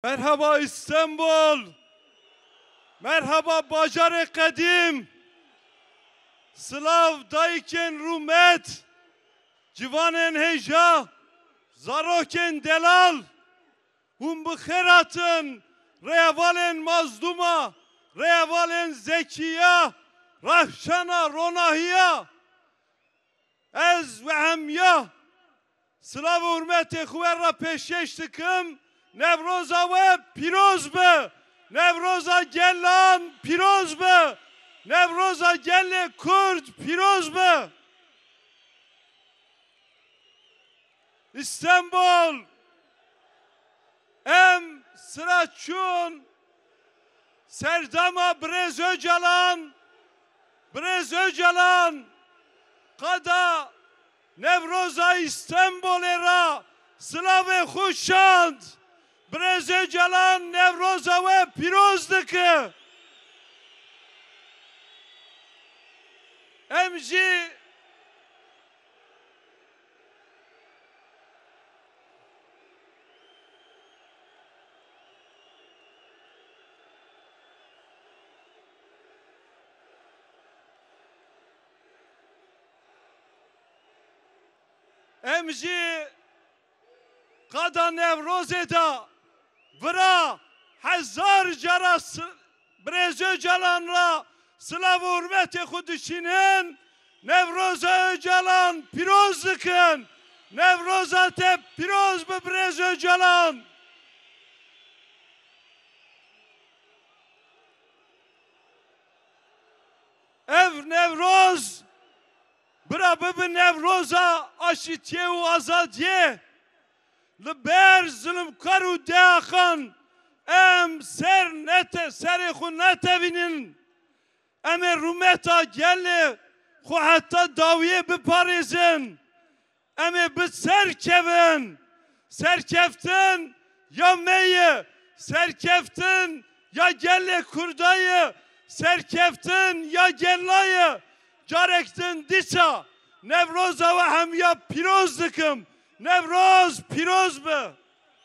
Merhaba İstanbul, merhaba Bacar-ı Kadim, Slav dayken rumet, civanen heja, zaroken delal, hum bıkheratın, reyavalen mazduma, reyavalen zekiya, rahşana ronahiya, ez ve hemya, Slav hürmeti kuvverra peşeş dikim, Nevroza ve piroz be, Nevroza gellan piroz be, Nevroza gelle Kürt piroz be. İstanbul, em sıraçun, Serdama Brez Öcalan, kada Nevroza İstanbul era, Slave Huşşand, Brez Öcalan, Nevroza ve pirozdaki. Emci kada Nevroz'da vira hazar caras Brez Öcalan'la Slav hürmeti Kudüs'ünün Nevroza Öcalan piroz dikin. Nevroza te piroz be Brez Öcalan. Ev Nevroz bira bibi Nevroza aşitiye u azadiye Liber zulmkar u deakan em seri xu netevinin em rumeta gelle xu hatta daviye biparizin em bi serkevin serkeftin ya meye serkeftin ya gelle kurdayı serkeftin ya gellayı carektin disa Nevroza ve hemya piroz dikim Nevroz piroz be.